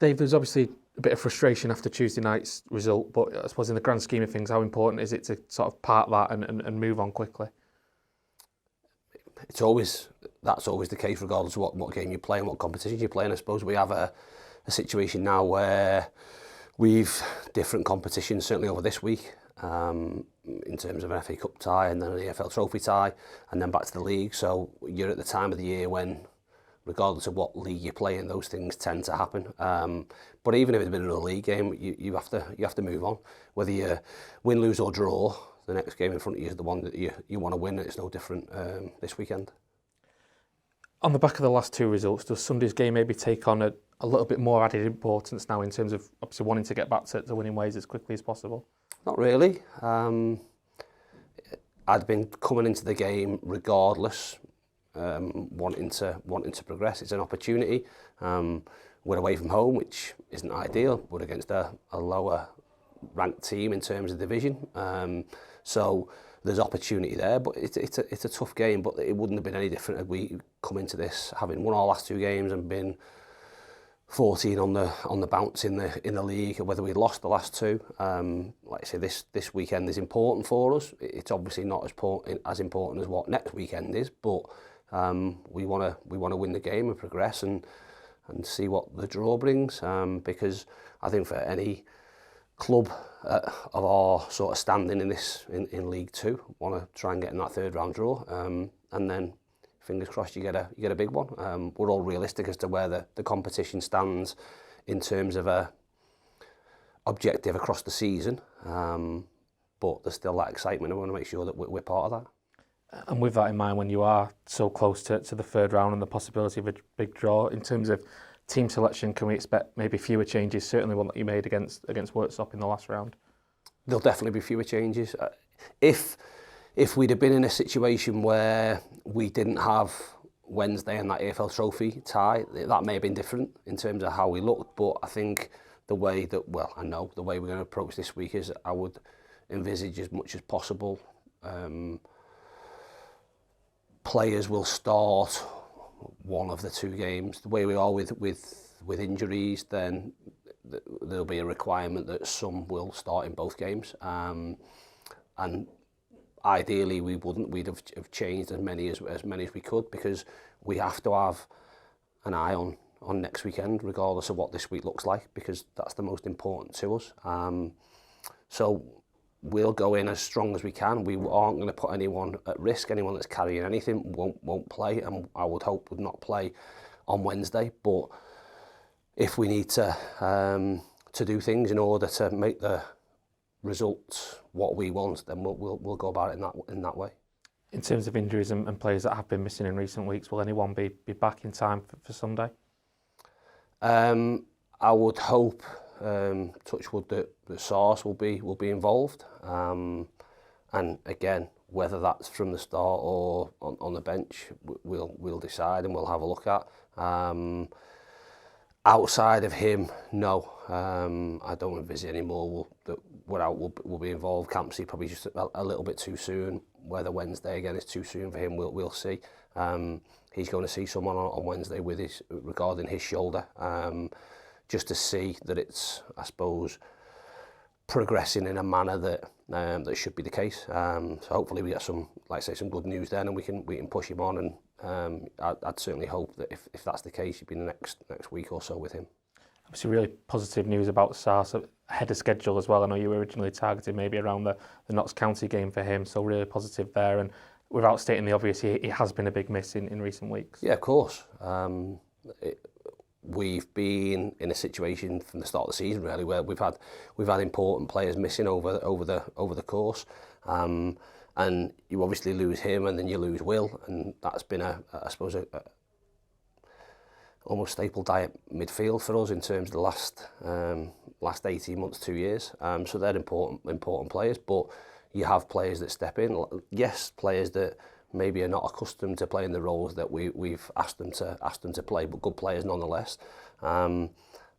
Dave, there's obviously a bit of frustration after Tuesday night's result, but I suppose in the grand scheme of things, how important is it to sort of part that and move on quickly? That's always the case, regardless of what game you play and what competition you play. And I suppose we have a situation now where we've different competitions, certainly over this week, in terms of an FA Cup tie and then an EFL Trophy tie, and then back to the league. So you're at the time of the year when, regardless of what league you're playing, those things tend to happen. But even if it's been another league game, you have to move on. Whether you win, lose or draw, the next game in front of you is the one that you want to win. It's no different this weekend. On the back of the last two results, does Sunday's game maybe take on a little bit more added importance now in terms of obviously wanting to get back to winning ways as quickly as possible? Not really. I'd been coming into the game regardless, wanting to progress. It's an opportunity. We're away from home, which isn't ideal. We're against a lower ranked team in terms of division. So there's opportunity there, but it's a tough game. But it wouldn't have been any different if we come into this having won our last two games and been 14 on the bounce in the league, or whether we'd lost the last two. Like I say, this weekend is important for us. It's obviously not as important as what next weekend is, but we want to win the game and progress and see what the draw brings. Because I think for any club of our sort of standing in League Two, want to try and get in that third round draw, and then fingers crossed you get a big one. We're all realistic as to where the competition stands in terms of a objective across the season, but there's still that excitement. I want to make sure that we're part of that. And with that in mind, when you are so close to the third round and the possibility of a big draw, in terms of team selection, can we expect maybe fewer changes? Certainly one that you made against Worksop in the last round. There'll definitely be fewer changes. If we'd have been in a situation where we didn't have Wednesday and that AFL Trophy tie, that may have been different in terms of how we looked. But I think the way we're going to approach this week is I would envisage as much as possible. Players will start one of the two games. The way we are with injuries, then there'll be a requirement that some will start in both games. And ideally, we'd have changed as many as we could, because we have to have an eye on next weekend, regardless of what this week looks like, because that's the most important to us. So we'll go in as strong as we can. We aren't going to put anyone at risk. Anyone that's carrying anything won't play, and I would hope would not play on Wednesday. But if we need to do things in order to make the results what we want, then we'll go about it in that way. In terms of injuries and players that have been missing in recent weeks, will anyone be back in time for Sunday? I would hope, touch wood, that Sars will be involved. And again, whether that's from the start or on the bench, we'll decide and we'll have a look at. Outside of him, no. I don't envisage any more that will be involved. Campsey probably just a little bit too soon. Whether Wednesday again is too soon for him, we'll see. He's going to see someone on Wednesday regarding his shoulder, just to see that it's, I suppose, progressing in a manner that should be the case. So hopefully we get some good news then, and we can push him on. And I'd certainly hope that if that's the case, he'd be the next week or so with him. Obviously, really positive news about Sars ahead of schedule as well. I know you were originally targeted maybe around the Notts County game for him, so really positive there. And without stating the obvious, he has been a big miss in recent weeks. Yeah, of course. We've been in a situation from the start of the season really where we've had important players missing over the course, and you obviously lose him and then you lose Will, and that's been I suppose a almost staple diet midfield for us in terms of the last 18 months, 2 years. So they're important players, but you have players that step in. Yes, players that maybe are not accustomed to playing the roles that we've asked them to play, but good players nonetheless. And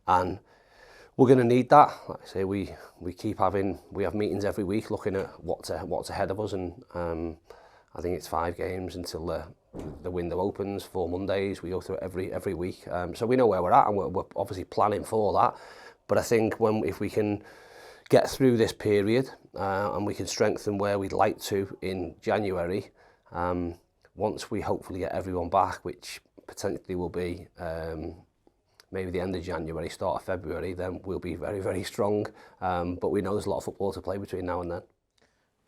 we're going to need that. Like I say, we have meetings every week looking at what's ahead of us, and I think it's 5 games until the window opens 4 Mondays. We go through it every week, so we know where we're at, and we're obviously planning for that. But I think if we can get through this period and we can strengthen where we'd like to in January, once we hopefully get everyone back, which potentially will be maybe the end of January, start of February, then we'll be very, very strong. But we know there's a lot of football to play between now and then.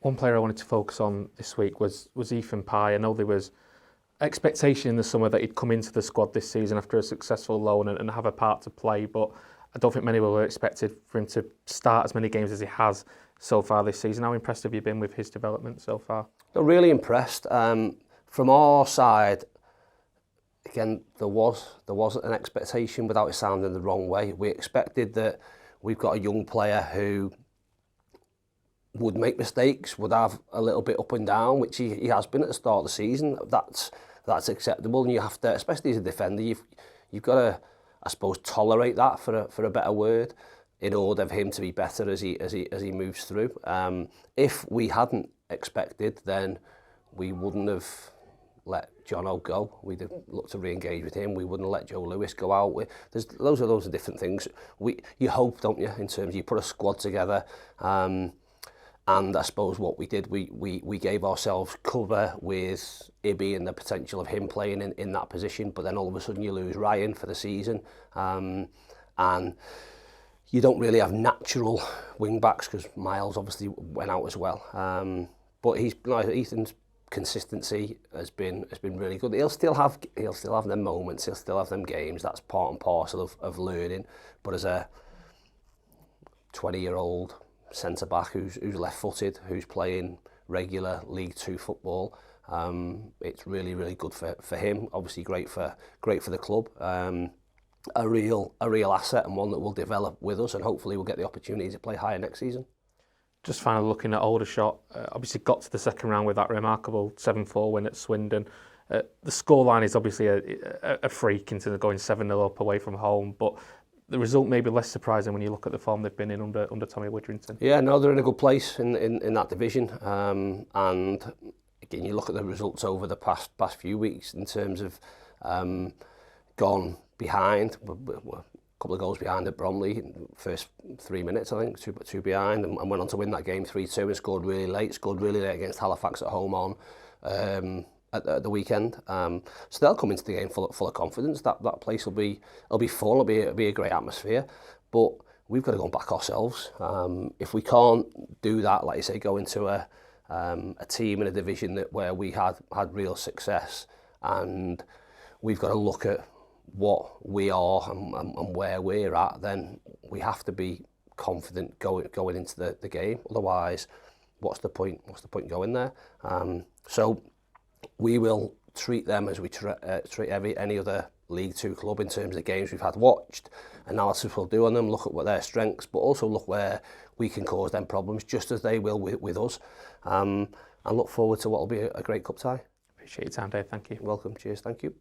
One player I wanted to focus on this week was Ethan Pye. I know there was expectation in the summer that he'd come into the squad this season after a successful loan and have a part to play, but I don't think many were expected for him to start as many games as he has so far this season. How impressed have you been with his development so far? I'm really impressed. From our side, again, there was an expectation without it sounding the wrong way. We expected that we've got a young player who would make mistakes, would have a little bit up and down, which he has been at the start of the season. That's acceptable, and you have to, especially as a defender, you've got to, I suppose, tolerate that for a better word, in order for him to be better as he moves through. If we hadn't expected, then we wouldn't have let Jono go. We'd have looked to re-engage with him. We wouldn't have let Joe Lewis go out. There's loads of different things. You hope, don't you, in terms of you put a squad together. And I suppose what we did, we gave ourselves cover with Ibby and the potential of him playing in that position, but then all of a sudden you lose Ryan for the season, and you don't really have natural wing backs because Miles obviously went out as well. But Ethan's consistency has been really good. He'll still have them moments, he'll still have them games. That's part and parcel of learning. But as a 20-year-old centre-back who's left-footed, who's playing regular League Two football, it's really, really good for him. Obviously great for the club. A real asset, and one that will develop with us, and hopefully we'll get the opportunity to play higher next season. Just finally looking at Aldershot, obviously got to the second round with that remarkable 7-4 win at Swindon. The scoreline is obviously a freak into going 7-0 up away from home, but the result may be less surprising when you look at the form they've been in under Tommy Widrington. Yeah, no, they're in a good place in that division. And again, you look at the results over the past few weeks in terms of gone behind. We're a couple of goals behind at Bromley in the first 3 minutes, I think, two behind, and went on to win that game 3-2 and scored really late against Halifax at home on at the weekend. So they'll come into the game full of confidence. That place will be full. It'll be a great atmosphere. But we've got to go and back ourselves. If we can't do that, like you say, go into a team in a division where we had real success, and we've got to look at what we are and where we're at, then we have to be confident going into the game. Otherwise, what's the point going there? So we will treat them as we treat any other League Two club in terms of the games we've had watched. Analysis we'll do on them, look at what their strengths, but also look where we can cause them problems, just as they will with us. And look forward to what will be a great cup tie. Appreciate your time, Dave. Thank you. Welcome. Cheers. Thank you.